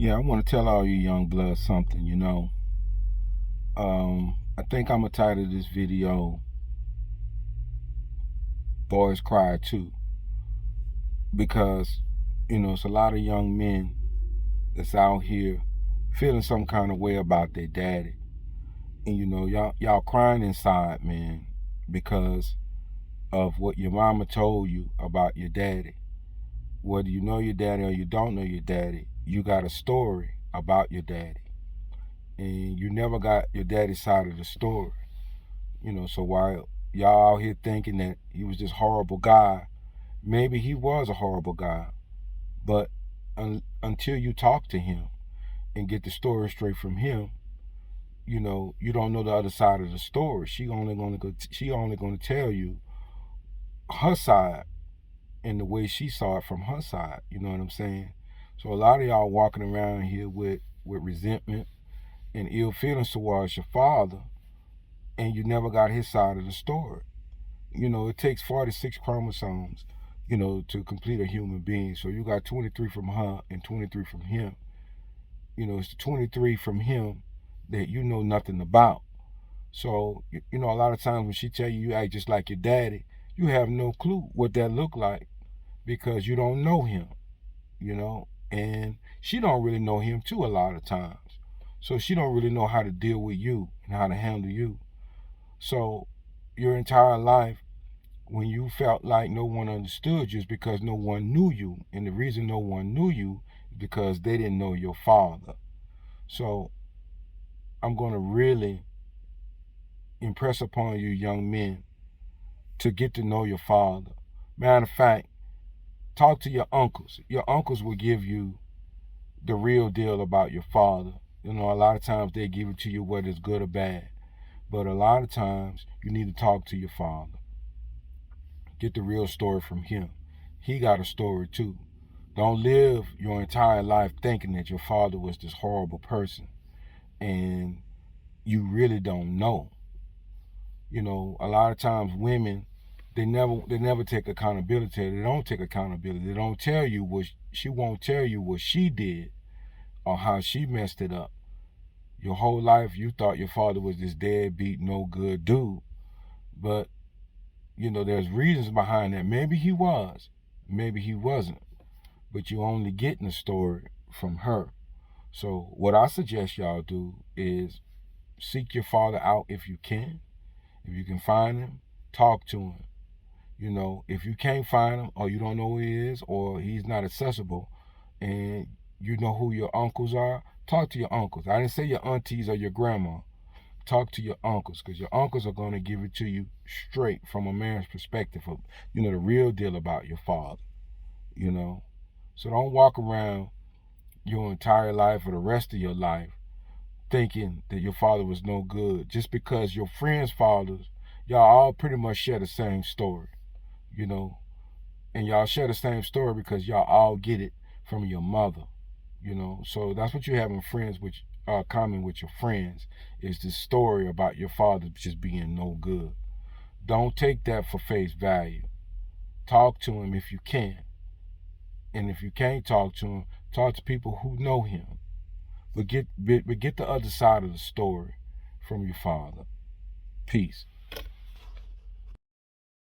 Yeah, I want to tell all you young bloods something, I think I'm going to title this video Boys Cry Too. Because, it's a lot of young men that's out here feeling some kind of way about their daddy. And, y'all crying inside, man, because of what your mama told you about your daddy. Whether you know your daddy or you don't know your daddy, you got a story about your daddy. And you never got your daddy's side of the story. So while y'all out here thinking that he was this horrible guy, maybe he was a horrible guy. But until you talk to him and get the story straight from him, you don't know the other side of the story. She only gonna tell you her side and the way she saw it from her side. You know what I'm saying? So a lot of y'all walking around here with resentment and ill feelings towards your father, and you never got his side of the story. It takes 46 chromosomes, to complete a human being. So you got 23 from her and 23 from him. It's the 23 from him that you know nothing about. So, a lot of times when she tell you act just like your daddy, you have no clue what that look like because you don't know him, and she don't really know him too a lot of times. So she don't really know how to deal with you and how to handle you. So your entire life, when you felt like no one understood you, is because no one knew you. And the reason no one knew you is because they didn't know your father. So I'm going to really impress upon you young men to get to know your father. Matter of fact, talk to your uncles. Your uncles will give you the real deal about your father. A lot of times they give it to you whether it's good or bad. But a lot of times you need to talk to your father. Get the real story from him. He got a story too. Don't live your entire life thinking that your father was this horrible person and you really don't know. A lot of times women, they never take accountability. They don't take accountability. They don't tell you she won't tell you what she did or how she messed it up. Your whole life you thought your father was this deadbeat, no good dude. But there's reasons behind that. Maybe he was, maybe he wasn't. But you're only getting the story from her. So what I suggest y'all do is seek your father out if you can. If you can find him, talk to him. If you can't find him or you don't know who he is or he's not accessible and you know who your uncles are, talk to your uncles. I didn't say your aunties or your grandma. Talk to your uncles because your uncles are going to give it to you straight from a man's perspective of, the real deal about your father, So don't walk around your entire life or the rest of your life thinking that your father was no good just because your friends' fathers, y'all all pretty much share the same story, and y'all share the same story because y'all all get it from your mother, So that's what you have in friends with common with your friends is this story about your father just being no good. Don't take that for face value. Talk to him if you can. And if you can't talk to him, talk to people who know him. But get the other side of the story from your father. Peace.